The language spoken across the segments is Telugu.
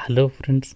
Hello friends,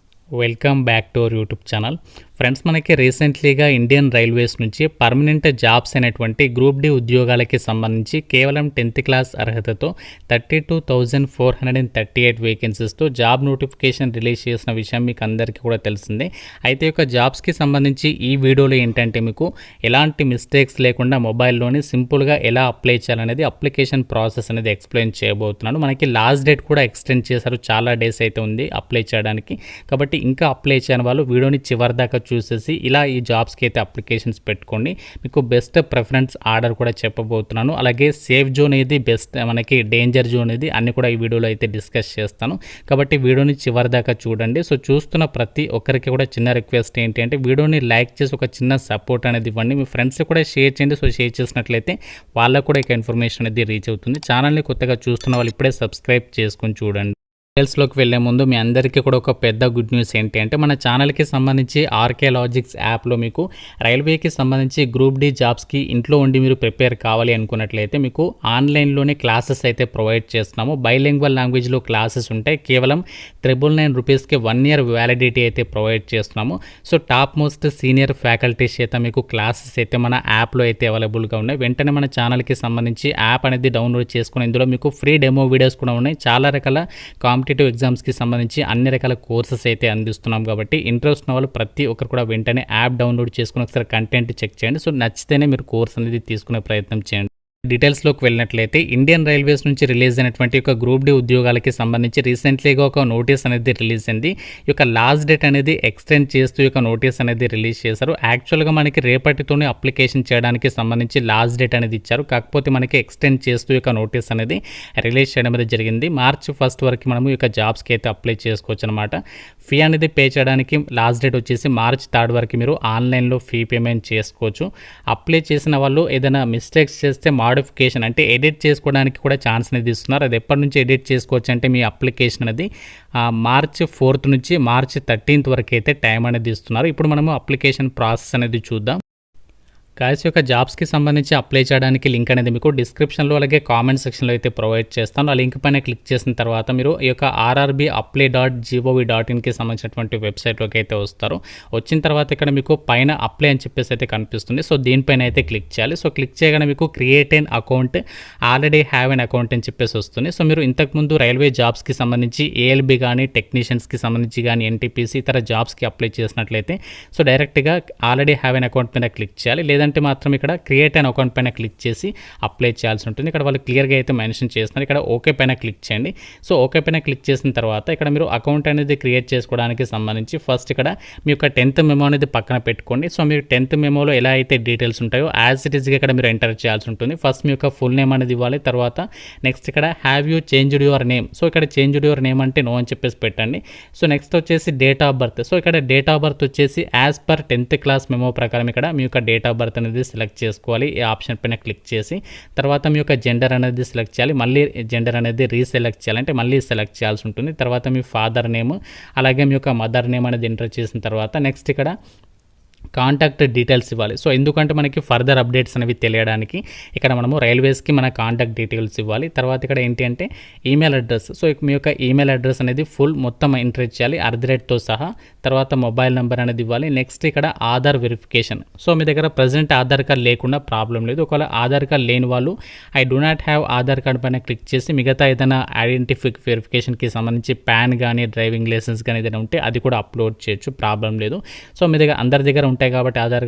welcome back to our YouTube channel. Friends, మనకి రీసెంట్లీగా ఇండియన్ రైల్వేస్ నుంచి పర్మనెంట్ జాబ్స్ అయినటువంటి గ్రూప్ డి ఉద్యోగాలకి సంబంధించి కేవలం 10th క్లాస్ అర్హతతో 32,438 వేకెన్సీస్తో జాబ్ నోటిఫికేషన్ రిలీజ్ చేసిన విషయం మీకు అందరికీ కూడా తెలిసిందే. అయితే ఒక జాబ్స్కి సంబంధించి ఈ వీడియోలో ఏంటంటే మీకు ఎలాంటి మిస్టేక్స్ లేకుండా మొబైల్లోనే సింపుల్గా ఎలా అప్లై చేయాలనేది అప్లికేషన్ ప్రాసెస్ అనేది ఎక్స్ప్లెయిన్ చేయబోతున్నాను. మనకి లాస్ట్ డేట్ కూడా ఎక్స్టెండ్ చేశారు, చాలా డేస్ అయితే ఉంది అప్లై చేయడానికి. కాబట్టి ఇంకా అప్లై చేయని వాళ్ళు వీడియోని చివరి దాకా చూసేసి ఇలా ఈ జాబ్స్కి అయితే అప్లికేషన్స్ పెట్టుకోండి. మీకు బెస్ట్ ప్రిఫరెన్స్ ఆర్డర్ కూడా చెప్పబోతున్నాను. అలాగే సేఫ్ జోన్ ఏది, బెస్ట్ మనకి డేంజర్ జోన్ ఏది అన్ని కూడా ఈ వీడియోలో అయితే డిస్కస్ చేస్తాను. కాబట్టి వీడియోని చివరి దాకా చూడండి. సో చూస్తున్న ప్రతి ఒక్కరికి కూడా చిన్న రిక్వెస్ట్ ఏంటి అంటే వీడియోని లైక్ చేసి ఒక చిన్న సపోర్ట్ అనేది ఇవ్వండి. మీ ఫ్రెండ్స్ కూడా షేర్ చేయండి. సో షేర్ చేసినట్లయితే వాళ్ళకు కూడా ఇక ఇన్ఫర్మేషన్ అనేది రీచ్ అవుతుంది. ఛానల్ని కొత్తగా చూస్తున్న వాళ్ళు ఇప్పుడే సబ్స్క్రైబ్ చేసుకొని చూడండి. డీటెయిల్స్లోకి వెళ్లే ముందు మీ అందరికీ కూడా ఒక పెద్ద గుడ్ న్యూస్ ఏంటి అంటే మన ఛానల్కి సంబంధించి ఆర్కే లాజిక్స్ యాప్లో మీకు రైల్వేకి సంబంధించి గ్రూప్ డి జాబ్స్కి ఇంట్లో ఉండి మీరు ప్రిపేర్ కావాలి అనుకున్నట్లయితే మీకు ఆన్లైన్లోనే క్లాసెస్ అయితే ప్రొవైడ్ చేస్తున్నాము. బైలింగ్వల్ లాంగ్వేజ్లో క్లాసెస్ ఉంటాయి. కేవలం 999 రూపీస్కి 1 year వ్యాలిడిటీ అయితే ప్రొవైడ్ చేస్తున్నాము. So top most senior faculties అయితే మీకు క్లాసెస్ అయితే మన యాప్లో అయితే అవైలబుల్గా ఉన్నాయి. వెంటనే మన ఛానల్కి సంబంధించి యాప్ అనేది డౌన్లోడ్ చేసుకుని ఇందులో మీకు ఫ్రీ డెమో వీడియోస్ కూడా ఉన్నాయి. చాలా రకాల కాంపిటేటివ్ ఎగ్జామ్స్కి సంబంధించి అన్ని రకాల కోర్సెస్ అయితే అందిస్తున్నాం. కాబట్టి ఇంట్రెస్ట్ ఉన్న వాళ్ళు ప్రతి ఒక్కరు కూడా వెంటనే యాప్ డౌన్లోడ్ చేసుకుని ఒకసారి కంటెంట్ చెక్ చేయండి. సో నచ్చితేనే మీరు కోర్స్ అనేది తీసుకునే ప్రయత్నం చేయండి. డీటెయిల్స్లోకి వెళ్ళినట్లయితే ఇండియన్ రైల్వేస్ నుంచి రిలీజ్ అయినటువంటి ఒక గ్రూప్ డి ఉద్యోగాలకి సంబంధించి రీసెంట్లీగా ఒక నోటీస్ అనేది రిలీజ్ అయింది. ఈ యొక్క లాస్ట్ డేట్ అనేది ఎక్స్టెండ్ చేస్తూ ఈ యొక్క నోటీస్ అనేది రిలీజ్ చేశారు. యాక్చువల్గా మనకి రేపటితోనే అప్లికేషన్ చేయడానికి సంబంధించి లాస్ట్ డేట్ అనేది ఇచ్చారు. కాకపోతే మనకి ఎక్స్టెండ్ చేస్తూ ఈ యొక్క నోటీస్ అనేది రిలీజ్ చేయడం అనేది జరిగింది. March 1st వరకు మనము ఈ యొక్క జాబ్స్కి అయితే అప్లై చేసుకోవచ్చు అనమాట. ఫీ అనేది పే చేయడానికి లాస్ట్ డేట్ వచ్చేసి March 3rd వరకు మీరు ఆన్లైన్లో ఫీ పేమెంట్ చేసుకోవచ్చు. అప్లై చేసిన వాళ్ళు ఏదైనా మిస్టేక్స్ చేస్తే మోడిఫికేషన్ అంటే ఎడిట్ చేసుకోవడానికి కూడా ఛాన్స్ అనేది ఇస్తున్నారు. అది ఎప్పటి నుంచి ఎడిట్ చేసుకోవచ్చు అంటే మీ అప్లికేషన్ అనేది March 4th నుంచి March 13th వరకు అయితే టైం అనేది ఇస్తున్నారు. ఇప్పుడు మనము అప్లికేషన్ ప్రాసెస్ అనేది చూద్దాం. గాయస్, యొక్క జాబ్స్కి సంబంధించి అప్లై చేయడానికి లింక్ అనేది మీకు డిస్క్రిప్షన్లో అలాగే కామెంట్ సెక్షన్లో అయితే ప్రొవైడ్ చేస్తాను. ఆ లింక్ పైన క్లిక్ చేసిన తర్వాత మీరు ఈ యొక్క rrbapply.gov.inకి సంబంధించినటువంటి వెబ్సైట్లోకి అయితే వస్తారు. వచ్చిన తర్వాత ఇక్కడ మీకు పైన అప్లై అని చెప్పేసి అయితే కనిపిస్తుంది. సో దీనిపైన అయితే క్లిక్ చేయాలి. సో క్లిక్ చేయగానే మీకు create N account, already have an account అని చెప్పేసి వస్తుంది. సో మీరు ఇంతకుముందు రైల్వే జాబ్స్కి సంబంధించి ఏఎల్బి కానీ టెక్నీషియన్స్కి సంబంధించి కానీ ఎన్టీపీసీ ఇతర జాబ్స్కి అప్లై చేసినట్లయితే సో డైరెక్ట్గా ఆల్రెడీ హ్యావ్ ఎన్ అకౌంట్ పైన క్లిక్ చేయాలి. లేదంటే మాత్రం ఇక్కడ క్రియేట్ అన్ అకౌంట్ పైన క్లిక్ చేసి అప్లై చేయాల్సి ఉంటుంది. ఇక్కడ వాళ్ళు క్లియర్గా అయితే మెన్షన్ చేస్తున్నారు. ఇక్కడ ఓకే పైన క్లిక్ చేయండి. సో ఓకే పైన క్లిక్ చేసిన తర్వాత ఇక్కడ మీరు అకౌంట్ అనేది క్రియేట్ చేసుకోవడానికి సంబంధించి ఫస్ట్ ఇక్కడ మీ యొక్క 10th మెమో అనేది పక్కన పెట్టుకోండి. సో మీరు 10th మెమోలో ఎలా అయితే డీటెయిల్స్ ఉంటాయో యాజ్ ఇట్ ఈస్గా ఇక్కడ మీరు ఎంటర్ చేయాల్సి ఉంటుంది. ఫస్ట్ మీ యొక్క ఫుల్ నేమ్ అనేది ఇవ్వాలి. తర్వాత నెక్స్ట్ ఇక్కడ have you changed your name. So ఇక్కడ చేంజ్డ్ యువర్ నేమ్ అంటే నో అని చెప్పేసి పెట్టండి. సో నెక్స్ట్ వచ్చేసి డేట్ ఆఫ్ బర్త్. సో ఇక్కడ డేట్ ఆఫ్ బర్త్ వచ్చేసి as per 10th class memo ప్రకారం ఇక్కడ మీ యొక్క డేట్ ఆఫ్ బర్త్ అనేది సెలెక్ట్ చేసుకోవాలి. ఈ ఆప్షన్ పైన క్లిక్ చేసి తర్వాత మీ యొక్క జెండర్ అనేది సెలెక్ట్ చేయాలి. మళ్ళీ జెండర్ అనేది రీసెలెక్ట్ చేయాలంటే మళ్ళీ సెలెక్ట్ చేయాల్సి ఉంటుంది. తర్వాత మీ ఫాదర్ నేమ్ అలాగే మీ యొక్క మదర్ నేమ్ అనేది ఎంటర్ చేసిన తర్వాత నెక్స్ట్ ఇక్కడ కాంటాక్ట్ డీటెయిల్స్ ఇవ్వాలి. సో ఎందుకంటే మనకి ఫర్దర్ అప్డేట్స్ అనేవి తెలియడానికి ఇక్కడ మనము రైల్వేస్కి మన కాంటాక్ట్ డీటెయిల్స్ ఇవ్వాలి. తర్వాత ఇక్కడ ఏంటి అంటే ఈమెయిల్ అడ్రస్. సో మీ యొక్క ఈమెయిల్ అడ్రస్ అనేది ఫుల్ మొత్తం ఎంటర్ చేయాలి @తో సహా. తర్వాత మొబైల్ నెంబర్ అనేది ఇవ్వాలి. నెక్స్ట్ ఇక్కడ ఆధార్ వెరిఫికేషన్. సో మీ దగ్గర ప్రజెంట్ ఆధార్ కార్డ్ లేకుండా ప్రాబ్లం లేదు. ఒకవేళ ఆధార్ కార్డ్ లేని వాళ్ళు I do not have Aadhaar card పైన క్లిక్ చేసి మిగతా ఏదైనా ఐడెంటిఫిక్ వెరిఫికేషన్కి సంబంధించి పాన్ కానీ డ్రైవింగ్ లైసెన్స్ కానీ ఏదైనా ఉంటే అది కూడా అప్లోడ్ చేయొచ్చు, ప్రాబ్లం లేదు. సో మీ దగ్గర అందరి దగ్గర ఉంటాయి కాబట్టి ఆధార్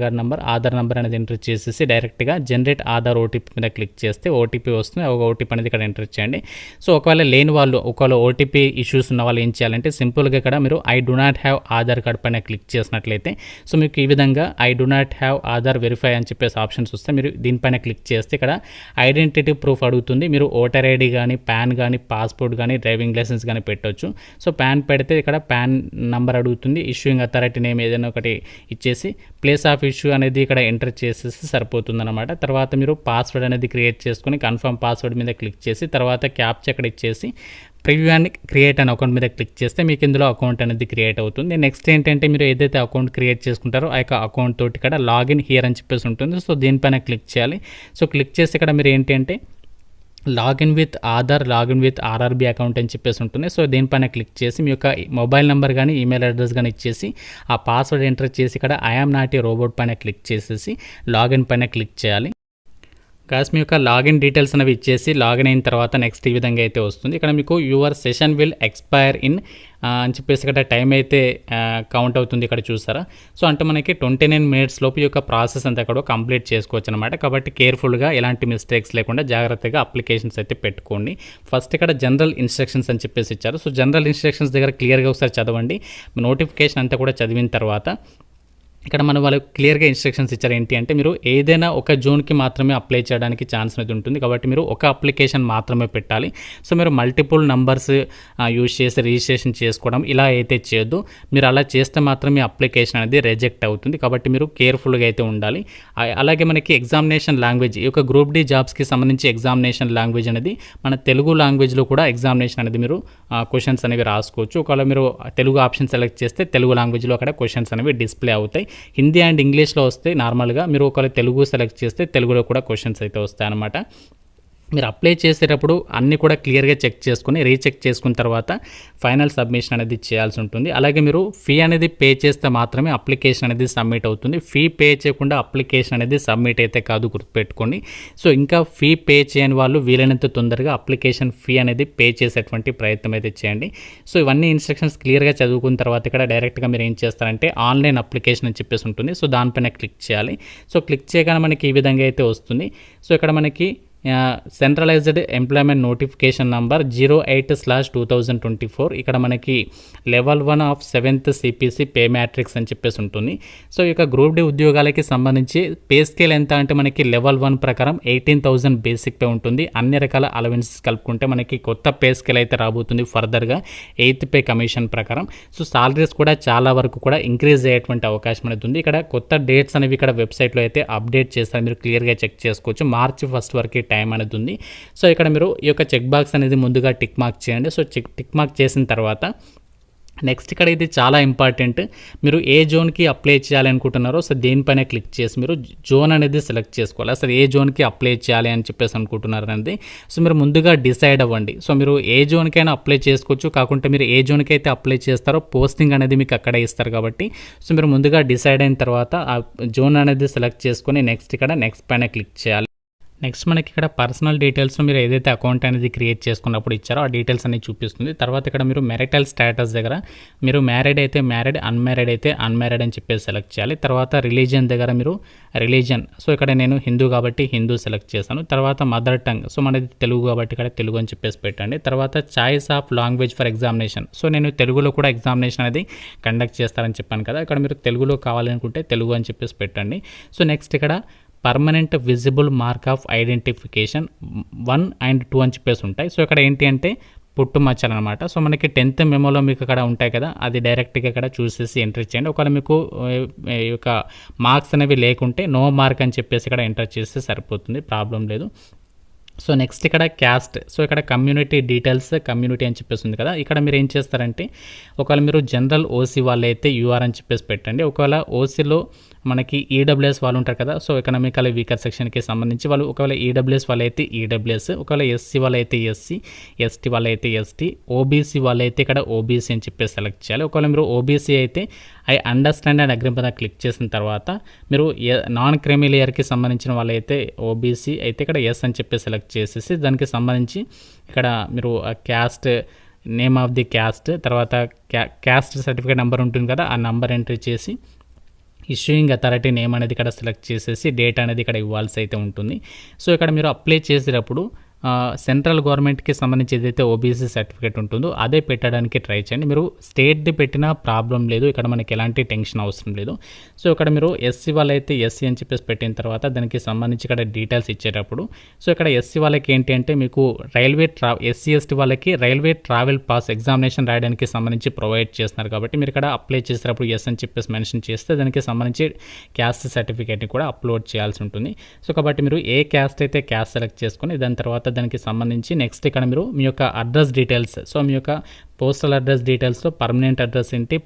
నెంబర్ అనేది ఎంటర్ చేసేసి డైరెక్ట్గా జనరేట్ ఆధార్ ఓటీపీ మీద క్లిక్ చేస్తే ఓటీపీ వస్తుంది. ఒక ఓటీపీ అనేది ఇక్కడ ఎంటర్ చేయండి. సో ఒకవేళ లేని వాళ్ళు ఒకవేళ ఓటీపీ ఇష్యూస్ ఉన్న వాళ్ళు ఏం చేయాలంటే సింపుల్గా ఇక్కడ మీరు I do not have Aadhaar card పైన క్లిక్ చేసినట్లయితే సో మీకు ఈ విధంగా I do not have Aadhaar verify అని చెప్పేసి ఆప్షన్స్ వస్తే మీరు దీనిపైన క్లిక్ చేస్తే ఇక్కడ ఐడెంటిటీ ప్రూఫ్ అడుగుతుంది. మీరు ఓటర్ ఐడి కానీ పాన్ కానీ పాస్పోర్ట్ కానీ డ్రైవింగ్ లైసెన్స్ కానీ పెట్టవచ్చు. సో పాన్ పెడితే ఇక్కడ పాన్ నంబర్ అడుగుతుంది. ఇష్యూయింగ్ అథారిటీ నేమ్ ఏదైనా ఒకటి ఇచ్చేసి ప్లేస్ ఆఫ్ ఇష్యూ అనేది ఇక్కడ ఎంటర్ చేసేసి సరిపోతుందన్నమాట. తర్వాత మీరు పాస్వర్డ్ అనేది క్రియేట్ చేసుకొని కన్ఫర్మ్ పాస్వర్డ్ మీద క్లిక్ చేసి తర్వాత క్యాప్చా ఇక్కడ ఇచ్చేసి ప్రివ్యూ అండ్ క్రియేట్ అనే అకౌంట్ మీద క్లిక్ చేస్తే మీకు ఇందులో అకౌంట్ అనేది క్రియేట్ అవుతుంది. నెక్స్ట్ ఏంటంటే మీరు ఏదైతే అకౌంట్ క్రియేట్ చేసుకుంటారో ఆ యొక్క అకౌంట్ తోటి ఇక్కడ లాగిన్ హియర్ అని చెప్పేసి ఉంటుంది. సో దీనిపైన క్లిక్ చేయాలి. సో క్లిక్ చేసి ఇక్కడ మీరు ఏంటి అంటే login with Aadhaar, login with RRB account అని చెప్పేసి ఉంటుంది. సో దీనిపైన క్లిక్ చేసి మీ యొక్క మొబైల్ నెంబర్ కానీ ఈమెయిల్ అడ్రస్ కానీ ఇచ్చేసి ఆ పాస్వర్డ్ ఎంటర్ చేసి ఇక్కడ I am not a robot పైన క్లిక్ చేసేసి లాగిన్ పైన క్లిక్ చేయాలి. గాయ్స్ మీ యొక్క లాగిన్ డీటెయిల్స్ అనేవి ఇచ్చేసి లాగిన్ అయిన తర్వాత నెక్స్ట్ ఈ విధంగా అయితే వస్తుంది. ఇక్కడ మీకు your session will expire in అని చెప్పేసి ఇక్కడ టైం అయితే కౌంట్ అవుతుంది ఇక్కడ చూసారా. సో అంటే మనకి 29 minutes లోపు ఈ యొక్క ప్రాసెస్ అంతా కూడా కంప్లీట్ చేసుకోవచ్చు అనమాట. కాబట్టి కేర్ఫుల్గా ఎలాంటి మిస్టేక్స్ లేకుండా జాగ్రత్తగా అప్లికేషన్స్ అయితే పెట్టుకోండి. ఫస్ట్ ఇక్కడ జనరల్ ఇన్స్ట్రక్షన్స్ అని చెప్పేసి ఇచ్చారు. సో జనరల్ ఇన్స్ట్రక్షన్స్ దగ్గర క్లియర్గా ఒకసారి చదవండి. నోటిఫికేషన్ అంతా కూడా చదివిన తర్వాత ఇక్కడ మన వాళ్ళు క్లియర్గా ఇన్స్ట్రక్షన్స్ ఇచ్చారు. ఏంటి అంటే మీరు ఏదైనా ఒక జోన్కి మాత్రమే అప్లై చేయడానికి ఛాన్స్ అనేది ఉంటుంది. కాబట్టి మీరు ఒక అప్లికేషన్ మాత్రమే పెట్టాలి. సో మీరు మల్టిపుల్ నంబర్స్ యూజ్ చేసి రిజిస్ట్రేషన్ చేసుకోవడం ఇలా అయితే చేయొద్దు. మీరు అలా చేస్తే మాత్రం మీ అప్లికేషన్ అనేది రిజెక్ట్ అవుతుంది. కాబట్టి మీరు కేర్ఫుల్గా అయితే ఉండాలి. అలాగే మనకి ఎగ్జామినేషన్ లాంగ్వేజ్, ఈ యొక్క గ్రూప్ డి జాబ్స్కి సంబంధించి ఎగ్జామినేషన్ లాంగ్వేజ్ అనేది మన తెలుగు లాంగ్వేజ్లో కూడా ఎగ్జామినేషన్ అనేది మీరు క్వశ్చన్స్ అనేవి రాసుకోవచ్చు. ఒకవేళ మీరు తెలుగు ఆప్షన్ సెలెక్ట్ చేస్తే తెలుగు లాంగ్వేజ్లో అక్కడ క్వశ్చన్స్ అనేవి డిస్ప్లే అవుతాయి. హిందీ అండ్ ఇంగ్లీష్లో వస్తే నార్మల్గా మీరు ఒకవేళ తెలుగు సెలెక్ట్ చేస్తే తెలుగులో కూడా క్వశ్చన్స్ అయితే వస్తాయన్నమాట. మీరు అప్లై చేసేటప్పుడు అన్నీ కూడా క్లియర్గా చెక్ చేసుకుని రీచెక్ చేసుకున్న తర్వాత ఫైనల్ సబ్మిషన్ అనేది చేయాల్సి ఉంటుంది. అలాగే మీరు ఫీ అనేది పే చేస్తే మాత్రమే అప్లికేషన్ అనేది సబ్మిట్ అవుతుంది. ఫీ పే చేయకుండా అప్లికేషన్ అనేది సబ్మిట్ అయితే కాదు, గుర్తుపెట్టుకోండి. సో ఇంకా ఫీ పే చేయని వాళ్ళు వీలైనంత తొందరగా అప్లికేషన్ ఫీ అనేది పే చేసేటువంటి ప్రయత్నం అయితే చేయండి. సో ఇవన్నీ ఇన్స్ట్రక్షన్స్ క్లియర్గా చదువుకున్న తర్వాత ఇక్కడ డైరెక్ట్గా మీరు ఏం చేస్తారంటే ఆన్లైన్ అప్లికేషన్ అని చెప్పేసి ఉంటుంది. సో దానిపైన క్లిక్ చేయాలి. సో క్లిక్ చేయగానే మనకి ఈ విధంగా అయితే వస్తుంది. సో ఇక్కడ మనకి సెంట్రలైజ్డ్ ఎంప్లాయ్మెంట్ నోటిఫికేషన్ నంబర్ 08/2024 ఇక్కడ మనకి level 1 of 7th CPC pay matrix అని చెప్పేసి ఉంటుంది. సో ఇక గ్రూప్ డి ఉద్యోగాలకి సంబంధించి పే స్కేల్ ఎంత అంటే మనకి లెవెల్ 1 ప్రకారం 18,000 బేసిక్ పే ఉంటుంది. అన్ని రకాల అలవెన్సెస్ కలుపుకుంటే మనకి కొత్త పే స్కేల్ అయితే రాబోతుంది ఫర్దర్గా 8th పే కమిషన్ ప్రకారం. సో సాలరీస్ కూడా చాలా వరకు కూడా ఇంక్రీజ్ అయ్యేటువంటి అవకాశం అనేది ఉంది. ఇక్కడ కొత్త డేట్స్ అనేవి ఇక్కడ వెబ్సైట్లో అయితే అప్డేట్ చేస్తారు, మీరు క్లియర్గా చెక్ చేసుకోవచ్చు. March 1st వరకు టైం అనేది ఉంది. సో ఇక్కడ మీరు ఈ యొక్క చెక్ బాక్స్ అనేది ముందుగా టిక్ మార్క్ చేయండి. సో టిక్ మార్క్ చేసిన తర్వాత నెక్స్ట్ ఇక్కడ ఇది చాలా ఇంపార్టెంట్. మీరు ఏ జోన్కి అప్లై చేయాలనుకుంటున్నారో సో దేనిపైన క్లిక్ చేసి మీరు జోన్ అనేది సెలెక్ట్ చేసుకోవాలి. అసలు ఏ జోన్కి అప్లై చేయాలి అని చెప్పేసి అనుకుంటున్నారు అనేది సో మీరు ముందుగా డిసైడ్ అవ్వండి. సో మీరు ఏ జోన్కైనా అప్లై చేసుకోవచ్చు. కాకుంటే మీరు ఏ జోన్కి అయితే అప్లై చేస్తారో పోస్టింగ్ అనేది మీకు అక్కడే ఇస్తారు. కాబట్టి సో మీరు ముందుగా డిసైడ్ అయిన తర్వాత ఆ జోన్ అనేది సెలెక్ట్ చేసుకొని నెక్స్ట్ ఇక్కడ నెక్స్ట్ పైన క్లిక్ చేయాలి. నెక్స్ట్ మనకి ఇక్కడ పర్సనల్ డీటెయిల్స్ మీరు ఏదైతే అకౌంట్ అనేది క్రియేట్ చేసుకున్నప్పుడు ఇచ్చారో ఆ డీటెయిల్స్ అనేది చూపిస్తుంది. తర్వాత ఇక్కడ మీరు మెరిటల్ స్టేటస్ దగ్గర మీరు మ్యారీడ్ అయితే మ్యారీడ్, అన్మ్యారీడ్ అయితే అన్మ్యారీడ్ అని చెప్పేసి సెలెక్ట్ చేయాలి. తర్వాత రిలీజియన్ దగ్గర మీరు రిలీజియన్, సో ఇక్కడ నేను హిందూ కాబట్టి హిందూ సెలెక్ట్ చేశాను. తర్వాత మదర్ టంగ్, సో మనది తెలుగు కాబట్టి ఇక్కడ తెలుగు అని చెప్పేసి పెట్టండి. తర్వాత choice of language for examination, so నేను తెలుగులో కూడా ఎగ్జామినేషన్ అనేది కండక్ట్ చేస్తారని చెప్పాను కదా, ఇక్కడ మీరు తెలుగులో కావాలనుకుంటే తెలుగు అని చెప్పేసి పెట్టండి. సో నెక్స్ట్ ఇక్కడ permanent visible mark of identification 1 and 2 అని చెప్పేసి ఉంటాయి. సో ఇక్కడ ఏంటి అంటే పుట్టుమచ్చలు అనమాట. సో మనకి 10th మెమోలో మీకు అక్కడ ఉంటాయి కదా, అది డైరెక్ట్గా ఇక్కడ చూసేసి ఎంటర్ చేయండి. ఒకవేళ మీకు ఈ యొక్క మార్క్స్ అనేవి లేకుంటే నో మార్క్ అని చెప్పేసి ఇక్కడ ఎంటర్ చేస్తే సరిపోతుంది, ప్రాబ్లం లేదు. సో నెక్స్ట్ ఇక్కడ క్యాస్ట్, సో ఇక్కడ కమ్యూనిటీ డీటెయిల్స్, కమ్యూనిటీ అని చెప్పేసి ఉంది కదా, ఇక్కడ మీరు ఏం చేస్తారంటే ఒకవేళ మీరు జనరల్ ఓసీ వాళ్ళు అయితే యూఆర్ అని చెప్పేసి పెట్టండి. ఒకవేళ ఓసీలో మనకి ఈడబ్ల్యూఎస్ వాళ్ళు ఉంటారు కదా, సో ఎకనామికల్ వీకర్ సెక్షన్కి సంబంధించి వాళ్ళు ఒకవేళ ఈడబ్ల్యూఎస్ వాళ్ళు అయితే ఈడబ్ల్యూఎస్, ఒకవేళ ఎస్సీ వాళ్ళు అయితే ఎస్సీ, ఎస్టీ వాళ్ళు అయితే ఎస్టీ, ఓబీసీ వాళ్ళు అయితే ఇక్కడ ఓబీసీ అని చెప్పేసి సెలెక్ట్ చేయాలి. ఒకవేళ మీరు ఓబీసీ అయితే ఐ అండర్స్టాండ్ అండ్ అగ్రీ మీద క్లిక్ చేసిన తర్వాత మీరు నాన్ క్రిమిలియర్కి సంబంధించిన వాళ్ళైతే ఓబీసీ అయితే ఇక్కడ ఎస్ అని చెప్పి సెలెక్ట్ చేసేసి దానికి సంబంధించి ఇక్కడ మీరు caste, name of the caste, తర్వాత క్యాస్ట్ సర్టిఫికేట్ నెంబర్ ఉంటుంది కదా, ఆ నెంబర్ ఎంట్రీ చేసి ఇష్యూయింగ్ అథారిటీ నేమ్ అనేది ఇక్కడ సెలెక్ట్ చేసేసి డేట్ అనేది ఇక్కడ ఇవ్వాల్సి అయితే ఉంటుంది. సో ఇక్కడ మీరు అప్లై చేసేటప్పుడు సెంట్రల్ గవర్నమెంట్కి సంబంధించి ఏదైతే ఓబీసీ సర్టిఫికేట్ ఉంటుందో అదే పెట్టడానికి ట్రై చేయండి. మీరు స్టేట్ది పెట్టినా ప్రాబ్లం లేదు, ఇక్కడ మనకి ఎలాంటి టెన్షన్ అవసరం లేదు. సో ఇక్కడ మీరు ఎస్సీ వాళ్ళైతే ఎస్సీ అని చెప్పేసి పెట్టిన తర్వాత దానికి సంబంధించి ఇక్కడ డీటెయిల్స్ ఇచ్చేటప్పుడు సో ఇక్కడ ఎస్సీ వాళ్ళకి ఏంటి అంటే మీకు ఎస్సీ ఎస్టీ వాళ్ళకి రైల్వే ట్రావెల్ పాస్ ఎగ్జామినేషన్ రాయడానికి సంబంధించి ప్రొవైడ్ చేస్తున్నారు. కాబట్టి మీరు ఇక్కడ అప్లై చేసేటప్పుడు ఎస్ అని చెప్పేసి మెన్షన్ చేస్తే దానికి సంబంధించి క్యాస్ట్ సర్టిఫికేట్ని కూడా అప్లోడ్ చేయాల్సి ఉంటుంది. సో కాబట్టి మీరు ఏ క్యాస్ట్ అయితే క్యాస్ట్ సెలెక్ట్ చేసుకొని దాని తర్వాత దానికి సంబంధించి నెక్స్ట్ ఇక్కడ మీరు మీ యొక్క అడ్రస్ డీటెయిల్స్, సో మీ యొక్క పోస్టల్ అడ్రస్ డీటెయిల్స్లో పర్మనెంట్ అడ్రస్ ఏంటి,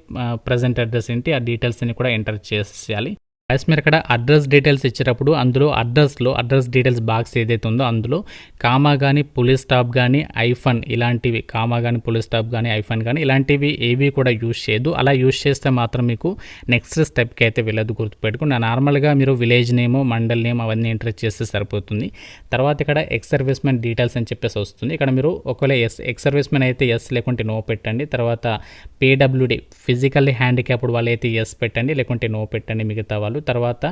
ప్రజెంట్ అడ్రస్ ఏంటి, ఆ డీటెయిల్స్ అన్ని కూడా ఎంటర్ చేసేయాలి. ప్లస్ మీరు ఇక్కడ అడ్రస్ డీటెయిల్స్ ఇచ్చేటప్పుడు అందులో అడ్రస్ డీటెయిల్స్ బాక్స్ ఏదైతే ఉందో అందులో కామా కానీ పులిస్ స్టాప్ కానీ ఐఫన్ ఇలాంటివి కామా కానీ పులిస్ స్టాప్ కానీ ఐఫన్ కానీ ఇలాంటివి ఏవి కూడా యూజ్ చేయదు. అలా యూజ్ చేస్తే మాత్రం మీకు నెక్స్ట్ స్టెప్కి అయితే వెళ్ళదు, గుర్తుపెట్టుకుని. నార్మల్గా మీరు విలేజ్ నేమ్, మండల్ నేమ్ అవన్నీ ఎంటర్ చేస్తే సరిపోతుంది. తర్వాత ఇక్కడ ఎక్స్ సర్వీస్మెన్ డీటెయిల్స్ అని చెప్పేసి వస్తుంది. ఇక్కడ మీరు ఒకవేళ ఎక్స్ సర్వీస్మెన్ అయితే ఎస్ లేకుంటే నో పెట్టండి. తర్వాత పీడబ్ల్యూడి ఫిజికల్లీ హ్యాండిక్యాప్డ్ వాళ్ళు అయితే ఎస్ పెట్టండి, లేకుంటే నో పెట్టండి మిగతా వాళ్ళు. తర్వాత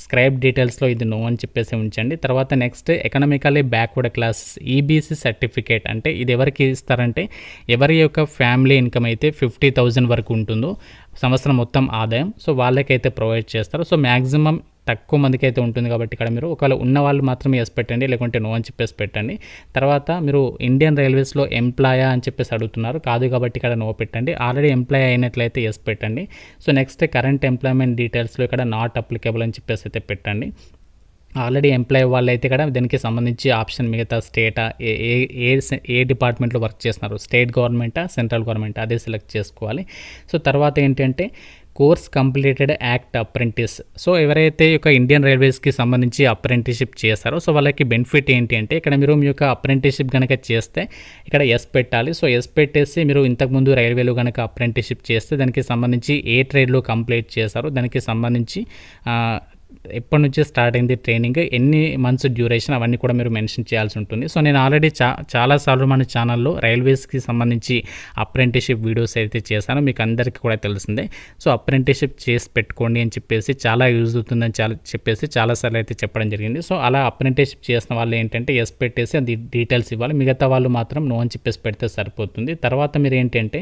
స్క్రైబ్ డీటెయిల్స్లో ఇది నో అని చెప్పేసి ఉంచండి. తర్వాత next economically backward classes EBC certificate అంటే ఇది ఎవరికి ఇస్తారంటే ఎవరి యొక్క ఫ్యామిలీ ఇన్కమ్ అయితే 50,000 వరకు ఉంటుందో సంవత్సరం మొత్తం ఆదాయం, సో వాళ్ళకైతే ప్రొవైడ్ చేస్తారు. సో మ్యాక్సిమం తక్కువ మందికి అయితే ఉంటుంది కాబట్టి ఇక్కడ మీరు ఒకవేళ ఉన్న వాళ్ళు మాత్రమే ఎస్ పెట్టండి, లేకుంటే నో అని చెప్పేసి పెట్టండి. తర్వాత మీరు ఇండియన్ రైల్వేస్లో ఎంప్లాయా అని చెప్పేసి అడుగుతున్నారు, కాదు కాబట్టి ఇక్కడ నో పెట్టండి. ఆల్రెడీ ఎంప్లాయ్ అయినట్లయితే ఎస్ పెట్టండి. సో నెక్స్ట్ కరెంట్ ఎంప్లాయ్మెంట్ డీటెయిల్స్లో ఇక్కడ నాట్ అప్లికేబుల్ అని చెప్పేసి అయితే పెట్టండి. ఆల్రెడీ ఎంప్లాయ్ వాళ్ళు అయితే ఇక్కడ దీనికి సంబంధించి ఆప్షన్ మిగతా స్టేటా ఏ డిపార్ట్మెంట్లో వర్క్ చేస్తున్నారు, స్టేట్ గవర్నమెంటా సెంట్రల్ గవర్నమెంట్ అదే సెలెక్ట్ చేసుకోవాలి. సో తర్వాత ఏంటంటే course completed act apprentice. So ఎవరైతే ఈ యొక్క ఇండియన్ రైల్వేస్కి సంబంధించి అప్రెంటిస్షిప్ చేస్తారో సో వాళ్ళకి బెనిఫిట్ ఏంటి అంటే ఇక్కడ మీరు మీ యొక్క అప్రెంటిస్షిప్ కనుక చేస్తే ఇక్కడ ఎస్ పెట్టాలి. సో ఎస్ పెట్టేసి మీరు ఇంతకుముందు రైల్వేలో కనుక అప్రెంటిస్షిప్ చేస్తే దానికి సంబంధించి ఏ ట్రేడ్లో కంప్లీట్ చేశారో దానికి సంబంధించి ఎప్పటి నుంచి స్టార్ట్ అయింది ట్రైనింగ్, ఎన్ని మంత్స్ డ్యూరేషన్ అవన్నీ కూడా మీరు మెన్షన్ చేయాల్సి ఉంటుంది. సో నేను ఆల్రెడీ చాలాసార్లు మన ఛానల్లో రైల్వేస్కి సంబంధించి అప్రెంటిస్షిప్ వీడియోస్ అయితే చేశాను, మీకు అందరికీ కూడా తెలిసిందే. సో అప్రెంటిస్షిప్ చేసి పెట్టుకోండి అని చెప్పేసి చాలా యూజ్ అవుతుందని చెప్పేసి చాలాసార్లు అయితే చెప్పడం జరిగింది. సో అలా అప్రెంటిస్షిప్ చేసిన వాళ్ళు ఏంటంటే ఎస్ పెట్టేసి అది డీటెయిల్స్ ఇవ్వాలి, మిగతా వాళ్ళు మాత్రం నో అని చెప్పేసి పెడితే సరిపోతుంది. తర్వాత మీరు ఏంటంటే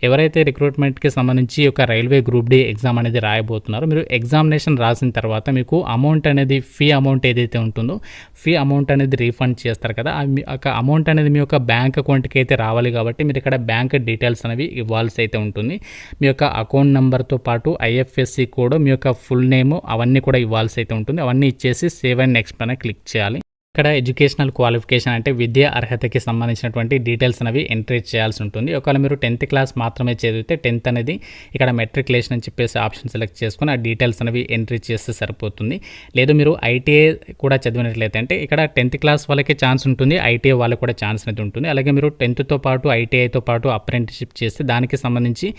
ఎవరైతే రిక్రూట్మెంట్కి సంబంధించి ఒక రైల్వే గ్రూప్ డి ఎగ్జామ్ అనేది రాయబోతున్నారో మీరు ఎగ్జామినేషన్ రాసిన తర్వాత మీకు అమౌంట్ అనేది ఫీ అమౌంట్ ఏదైతే ఉంటుందో ఫీ అమౌంట్ అనేది రీఫండ్ చేస్తారు కదా, ఆ అమౌంట్ అనేది మీ యొక్క బ్యాంక్ అకౌంట్కి అయితే రావాలి. కాబట్టి మీరు ఇక్కడ బ్యాంక్ డీటెయిల్స్ అనేవి ఇవ్వాల్సి అయితే ఉంటుంది. మీ యొక్క అకౌంట్ నెంబర్తో పాటు ఐఎఫ్ఎస్సి కోడ్, మీ యొక్క ఫుల్ నేమ్ అవన్నీ కూడా ఇవ్వాల్సి అయితే ఉంటుంది. అవన్నీ ఇచ్చేసి సేవ్ అండ్ నెక్స్ట్ పైన క్లిక్ చేయాలి. ఇక్కడ ఎడ్యుకేషనల్ క్వాలిఫికేషన్ అంటే విద్యా అర్హతకి సంబంధించినటువంటి డీటెయిల్స్ అనేవి ఎంట్రీ చేయాల్సి ఉంటుంది. ఒకవేళ మీరు 10th క్లాస్ మాత్రమే చదివితే 10th అనేది ఇక్కడ మెట్రికులేషన్ అని చెప్పేసి ఆప్షన్ సెలెక్ట్ చేసుకుని ఆ డీటెయిల్స్ అనేవి ఎంట్రీ చేస్తే సరిపోతుంది. లేదు మీరు ఐటీఐ కూడా చదివినట్లయితే అంటే ఇక్కడ 10th క్లాస్ వాళ్ళకి ఛాన్స్ ఉంటుంది, ఐటీఐ వాళ్ళకి కూడా ఛాన్స్ అనేది ఉంటుంది. అలాగే మీరు 10th పాటు ఐటీఐతో పాటు అప్రెంటిస్షిప్ చేస్తే దానికి సంబంధించి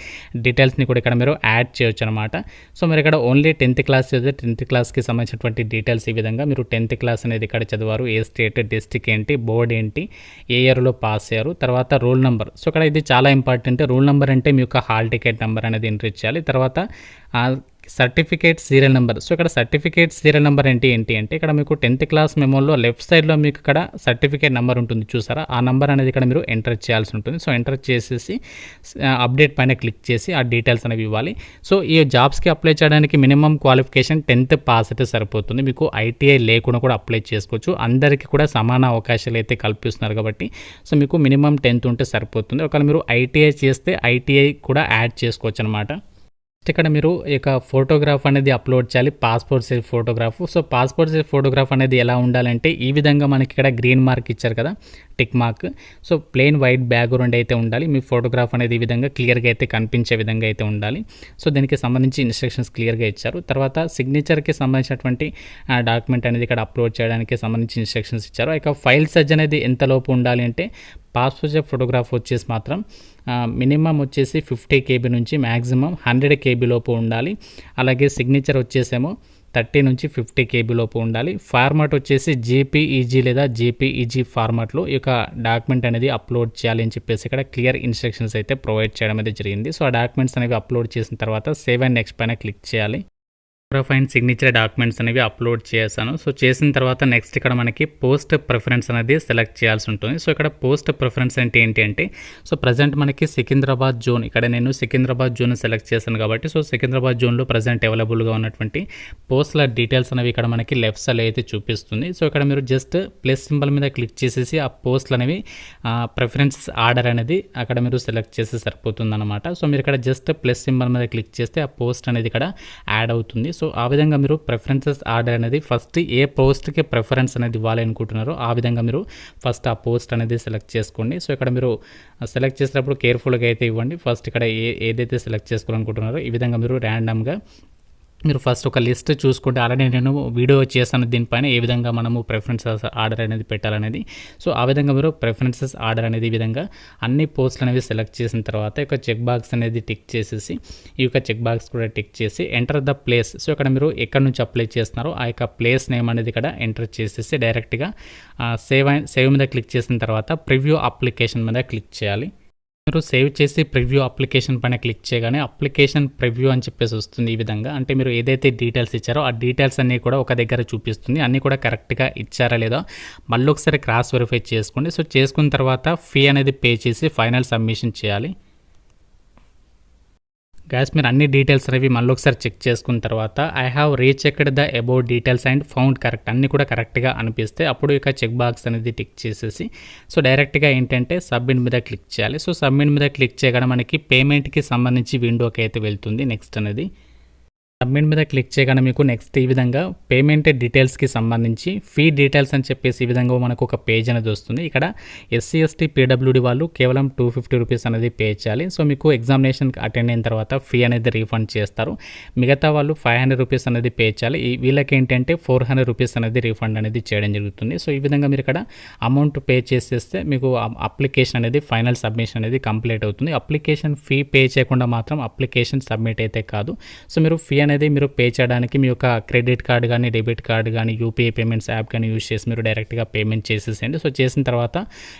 డీటెయిల్స్ని కూడా ఇక్కడ మీరు యాడ్ చేయొచ్చు అనమాట. సో మీరు ఇక్కడ ఓన్లీ 10th క్లాస్ చదివితే 10th క్లాస్కి సంబంధించినటువంటి డీటెయిల్స్ ఈ విధంగా మీరు 10th క్లాస్ అనేది ఇక్కడ చదివారు, ఏ స్టేట్, డిస్ట్రిక్ట్ ఏంటి, బోర్డ్ ఏంటి, ఏ ఇయర్లో పాస్ అయ్యారు, తర్వాత రోల్ నెంబర్. సో ఇక్కడ ఇది చాలా ఇంపార్టెంట్. రోల్ నెంబర్ అంటే మీ యొక్క హాల్ టికెట్ నెంబర్ అనేది ఎంట్రీ చేయాలి. తర్వాత సర్టిఫికేట్ సీరియల్ నెంబర్. సో ఇక్కడ సర్టిఫికేట్ సీరియల్ నెంబర్ ఏంటి అంటే ఇక్కడ మీకు 10th క్లాస్ మెమోలో లెఫ్ట్ సైడ్లో మీకు ఇక్కడ సర్టిఫికేట్ నెంబర్ ఉంటుంది చూసారా, ఆ నెంబర్ అనేది ఇక్కడ మీరు ఎంటర్ చేయాల్సి ఉంటుంది. సో ఎంటర్ చేసేసి అప్డేట్ పైన క్లిక్ చేసి ఆ డీటెయిల్స్ అనేవి ఇవ్వాలి. సో ఈ జాబ్స్కి అప్లై చేయడానికి మినిమం క్వాలిఫికేషన్ 10th పాస్ అయితే సరిపోతుంది. మీకు ఐటీఐ లేకుండా కూడా అప్లై చేసుకోవచ్చు. అందరికీ కూడా సమాన అవకాశాలు అయితే కల్పిస్తున్నారు కాబట్టి సో మీకు మినిమం 10th ఉంటే సరిపోతుంది. ఒకవేళ మీరు ఐటీఐ చేస్తే ఐటీఐ కూడా యాడ్ చేసుకోవచ్చు అనమాట. ఇక్కడ మీరు ఇక ఫోటోగ్రాఫ్ అనేది అప్లోడ్ చేయాలి, passport size photograph. So passport size photograph అనేది ఎలా ఉండాలంటే ఈ విధంగా మనకి ఇక్కడ గ్రీన్ మార్క్ ఇచ్చారు కదా, tick mark. So plain white background అయితే ఉండాలి. మీ ఫోటోగ్రాఫ్ అనేది ఈ విధంగా క్లియర్గా అయితే కనిపించే విధంగా అయితే ఉండాలి. సో దీనికి సంబంధించి ఇన్స్ట్రక్షన్స్ క్లియర్గా ఇచ్చారు. తర్వాత సిగ్నేచర్కి సంబంధించినటువంటి డాక్యుమెంట్ అనేది ఇక్కడ అప్లోడ్ చేయడానికి సంబంధించి ఇన్స్ట్రక్షన్స్ ఇచ్చారు. ఇక ఫైల్ సైజ్ అనేది ఎంతలోపు ఉండాలి అంటే పాస్పోర్ట్ సైజ్ ఫోటోగ్రాఫ్ వచ్చేసి మాత్రం మినిమం వచ్చేసి 50 KB నుంచి మ్యాక్సిమం 100 KB లోపు ఉండాలి. అలాగే సిగ్నేచర్ వచ్చేసేమో 30 నుంచి 50 KB లోపు ఉండాలి. ఫార్మాట్ వచ్చేసి జేపీఈజీ లేదా జేపీఈజీ ఫార్మాట్లో ఈ యొక్క డాక్యుమెంట్ అనేది అప్లోడ్ చేయాలి అని చెప్పేసి ఇక్కడ క్లియర్ ఇన్స్ట్రక్షన్స్ అయితే ప్రొవైడ్ చేయడం అయితే జరిగింది. సో ఆ డాక్యుమెంట్స్ అనేవి అప్లోడ్ చేసిన తర్వాత సేవ్ అండ్ నెక్స్ట్ పైన క్లిక్ చేయాలి. ఫోటోగ్రాఫ్ అండ్ సిగ్నేచర్ డాక్యుమెంట్స్ అనేవి అప్లోడ్ చేశాను. సో చేసిన తర్వాత నెక్స్ట్ ఇక్కడ మనకి పోస్ట్ ప్రిఫరెన్స్ అనేది సెలెక్ట్ చేయాల్సి ఉంటుంది. సో ఇక్కడ పోస్ట్ ప్రిఫరెన్స్ అంటే ఏంటి అంటే సో ప్రజెంట్ మనకి సికింద్రాబాద్ జోన్, ఇక్కడ నేను సికింద్రాబాద్ జోన్ సెలెక్ట్ చేశాను కాబట్టి సో సికింద్రాబాద్ జోన్లో ప్రజెంట్ అవైలబుల్గా ఉన్నటువంటి పోస్ట్ల డీటెయిల్స్ అనేవి ఇక్కడ మనకి లెఫ్ట్ సైడ్ అయితే చూపిస్తుంది. సో ఇక్కడ మీరు జస్ట్ ప్లస్ సింబల్ మీద క్లిక్ చేసేసి ఆ పోస్ట్లు అనేవి ప్రిఫరెన్స్ ఆర్డర్ అనేది అక్కడ మీరు సెలెక్ట్ చేస్తే సరిపోతుంది అనమాట. సో మీరు ఇక్కడ జస్ట్ ప్లస్ సింబల్ మీద క్లిక్ చేస్తే ఆ పోస్ట్ అనేది ఇక్కడ యాడ్ అవుతుంది. సో ఆ విధంగా మీరు ప్రిఫరెన్సెస్ ఆర్డర్ అనేది ఫస్ట్ ఏ పోస్ట్కి ప్రిఫరెన్స్ అనేది ఇవ్వాలి అనుకుంటున్నారో ఆ విధంగా మీరు ఫస్ట్ ఆ పోస్ట్ అనేది సెలెక్ట్ చేసుకోండి. సో ఇక్కడ మీరు సెలెక్ట్ చేసేటప్పుడు కేర్ఫుల్గా అయితే ఇవ్వండి. ఫస్ట్ ఇక్కడ ఏదైతే సెలెక్ట్ చేసుకోవాలనుకుంటున్నారో ఈ విధంగా మీరు ర్యాండమ్గా మీరు ఫస్ట్ ఒక లిస్ట్ చూసుకుంటే ఆల్రెడీ నేను వీడియో చేశాను దీనిపైన ఏ విధంగా మనము ప్రిఫరెన్సెస్ ఆర్డర్ అనేది పెట్టాలనేది. సో ఆ విధంగా మీరు ప్రిఫరెన్సెస్ ఆర్డర్ అనేది ఈ విధంగా అన్ని పోస్టులు అనేవి సెలెక్ట్ చేసిన తర్వాత ఈ యొక్క చెక్ బాక్స్ అనేది టిక్ చేసేసి ఈ యొక్క చెక్ బాక్స్ కూడా టిక్ చేసి ఎంటర్ ద ప్లేస్. సో ఇక్కడ మీరు ఎక్కడి నుంచి అప్లై చేస్తున్నారో ఆ యొక్క ప్లేస్ నేమ్ అనేది ఇక్కడ ఎంటర్ చేసేసి డైరెక్ట్గా సేవ్ మీద క్లిక్ చేసిన తర్వాత ప్రివ్యూ అప్లికేషన్ మీద క్లిక్ చేయాలి. మీరు సేవ్ చేసి ప్రివ్యూ అప్లికేషన్ పైన క్లిక్ చేయగానే అప్లికేషన్ ప్రివ్యూ అని చెప్పేసి వస్తుంది. ఈ విధంగా అంటే మీరు ఏదైతే డీటెయిల్స్ ఇచ్చారో ఆ డీటెయిల్స్ అన్నీ కూడా ఒక దగ్గర చూపిస్తుంది. అన్నీ కూడా కరెక్ట్గా ఇచ్చారా లేదా మళ్ళీ ఒకసారి క్రాస్ వెరిఫై చేసుకోండి. సో చేసుకున్న తర్వాత ఫీ అనేది పే చేసి ఫైనల్ సబ్మిషన్ చేయాలి. గ్యాస్ మీరు అన్ని డీటెయిల్స్ అనేవి మళ్ళీ ఒకసారి చెక్ చేసుకున్న తర్వాత I have రీచెక్డ్ the about details and found correct అన్నీ కూడా కరెక్ట్గా అనిపిస్తే అప్పుడు ఇక చెక్ బాక్స్ అనేది టిక్ చేసేసి సో డైరెక్ట్గా ఏంటంటే సబ్మిట్ మీద క్లిక్ చేయాలి. సో సబ్మిట్ మీద క్లిక్ చేయగానే మనకి పేమెంట్కి సంబంధించి విండోకి అయితే వెళ్తుంది. నెక్స్ట్ అనేది సబ్మిట్ మీద క్లిక్ చేయగానే మీకు నెక్స్ట్ ఈ విధంగా పేమెంట్ డీటెయిల్స్కి సంబంధించి ఫీ డీటెయిల్స్ అని చెప్పేసి ఈ విధంగా మనకు ఒక పేజ్ అనేది వస్తుంది. ఇక్కడ ఎస్సీ ఎస్టీ పీడబ్ల్యూడి వాళ్ళు కేవలం 250 రూపీస్ అనేది పే చేయాలి. సో మీకు ఎగ్జామినేషన్ అటెండ్ అయిన తర్వాత ఫీ అనేది రీఫండ్ చేస్తారు. మిగతా వాళ్ళు 500 రూపీస్ అనేది పే చేయాలి. వీళ్ళకి ఏంటంటే 400 రూపీస్ అనేది రీఫండ్ అనేది చేయడం జరుగుతుంది. సో ఈ విధంగా మీరు ఇక్కడ అమౌంట్ పే చేసేస్తే మీకు అప్లికేషన్ అనేది ఫైనల్ సబ్మిషన్ అనేది కంప్లీట్ అవుతుంది. అప్లికేషన్ ఫీ పే చేయకుండా మాత్రం అప్లికేషన్ సబ్మిట్ అయితే కాదు. సో మీరు ఫీ అనేది మీరు పే చేయడానికి మీ యొక్క క్రెడిట్ కార్డు కానీ డెబిట్ కార్డు కానీ యూపీఐ పేమెంట్స్ యాప్ కానీ యూజ్ చేసి మీరు డైరెక్ట్గా పేమెంట్ చేసేసేయండి. సో చేసిన తర్వాత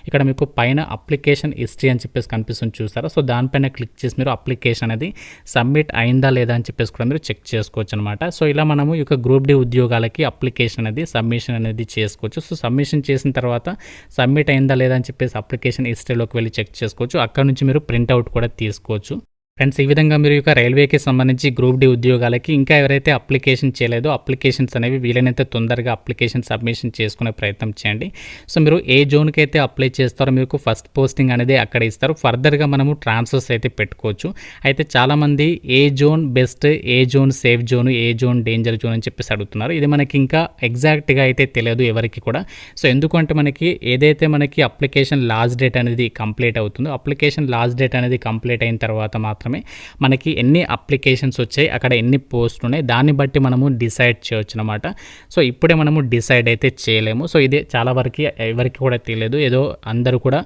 ఇక్కడ మీకు పైన అప్లికేషన్ హిస్టరీ అని చెప్పేసి కనిపిస్తుంది చూస్తారా. సో దానిపైన క్లిక్ చేసి మీరు అప్లికేషన్ అనేది సబ్మిట్ అయిందా లేదా అని చెప్పేసి కూడా మీరు చెక్ చేసుకోవచ్చు అనమాట. సో ఇలా మనము ఈ యొక్క గ్రూప్ డి ఉద్యోగాలకి అప్లికేషన్ అనేది సబ్మిషన్ అనేది చేసుకోవచ్చు. సో సబ్మిషన్ చేసిన తర్వాత సబ్మిట్ అయిందా లేదా అని చెప్పేసి అప్లికేషన్ హిస్టరీలోకి వెళ్ళి చెక్ చేసుకోవచ్చు. అక్కడ నుంచి మీరు ప్రింట్అవుట్ కూడా తీసుకోవచ్చు. ఫ్రెండ్స్ ఈ విధంగా మీరు ఇక రైల్వేకి సంబంధించి గ్రూప్ డి ఉద్యోగాలకి ఇంకా ఎవరైతే అప్లికేషన్ చేయలేదో అప్లికేషన్స్ అనేవి వీలైనంత తొందరగా అప్లికేషన్ సబ్మిషన్ చేసుకునే ప్రయత్నం చేయండి. సో మీరు ఏ జోన్కి అయితే అప్లై చేస్తారో మీకు ఫస్ట్ పోస్టింగ్ అనేది అక్కడ ఇస్తారు. ఫర్దర్గా మనము ట్రాన్స్ఫర్స్ అయితే పెట్టుకోవచ్చు. అయితే చాలామంది ఏ జోన్ బెస్ట్, ఏ జోన్ సేఫ్ జోన్, ఏ జోన్ డేంజర్ జోన్ అని చెప్పేసి అడుగుతున్నారు. ఇది మనకి ఇంకా ఎగ్జాక్ట్గా అయితే తెలియదు ఎవరికి కూడా. సో ఎందుకంటే మనకి ఏదైతే మనకి అప్లికేషన్ లాస్ట్ డేట్ అనేది కంప్లీట్ అవుతుందో అప్లికేషన్ లాస్ట్ డేట్ అనేది కంప్లీట్ అయిన తర్వాత మాత్రం మనకి ఎన్ని అప్లికేషన్స్ వచ్చాయి, అక్కడ ఎన్ని పోస్టులు ఉన్నాయి, దాన్ని బట్టి మనము డిసైడ్ చేయొచ్చు అనమాట. సో ఇప్పుడే మనము డిసైడ్ అయితే చేయలేము. సో ఇది చాలా వరకు ఎవరికి కూడా తెలియదు. ఏదో అందరూ కూడా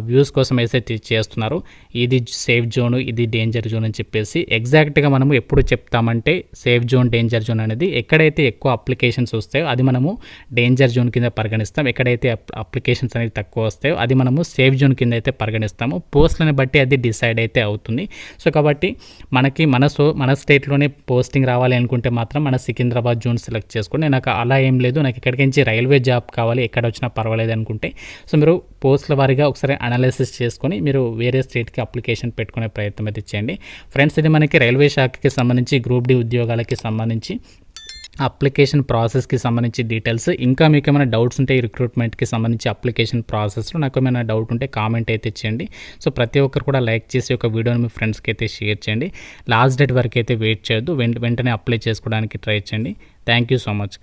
వ్యూస్ కోసం అయితే చేస్తున్నారు. ఇది సేఫ్ జోన్, ఇది డేంజర్ జోన్ అని చెప్పేసి ఎగ్జాక్ట్గా మనము ఎప్పుడు చెప్తామంటే సేఫ్ జోన్, డేంజర్ జోన్ అనేది ఎక్కడైతే ఎక్కువ అప్లికేషన్స్ వస్తాయో అది మనము డేంజర్ జోన్ కింద పరిగణిస్తాం. ఎక్కడైతే అప్లికేషన్స్ అనేది తక్కువ వస్తాయో అది మనము సేఫ్ జోన్ కింద అయితే పరిగణిస్తాము. పోస్టులను బట్టి అది డిసైడ్ అయితే అవుతుంది. సో కాబట్టి మనకి మన స్టేట్లోనే పోస్టింగ్ రావాలి అనుకుంటే మాత్రం మన సికింద్రాబాద్ జోన్ సెలెక్ట్ చేసుకోండి. నాకు అలా ఏం లేదు, నాకు ఇక్కడికి నుంచి రైల్వే జాబ్ కావాలి, ఎక్కడ వచ్చినా పర్వాలేదు అనుకుంటే సో మీరు పోస్టుల వారీగా ఒకసారి అనాలిసిస్ చేసుకొని మీరు వేరే స్టేట్కి అప్లికేషన్ పెట్టుకునే ప్రయత్నం అయితే చేయండి. ఫ్రెండ్స్ ఇది మనకి రైల్వే శాఖకి సంబంధించి గ్రూప్ డి ఉద్యోగాలకి సంబంధించి అప్లికేషన్ ప్రాసెస్కి సంబంధించి డీటెయిల్స్. ఇంకా మీకు ఏమైనా డౌట్స్ ఉంటే ఈ రిక్రూట్మెంట్కి సంబంధించి అప్లికేషన్ ప్రాసెస్లో నాకు ఏమైనా డౌట్ ఉంటే కామెంట్ అయితే చేయండి. సో ప్రతి ఒక్కరు కూడా లైక్ చేసి ఒక వీడియోని మీ ఫ్రెండ్స్కి అయితే షేర్ చేయండి. లాస్ట్ డేట్ వరకు అయితే వెయిట్ చేయొద్దు, వెంటనే అప్లై చేసుకోవడానికి ట్రై చేయండి. Thank you so much.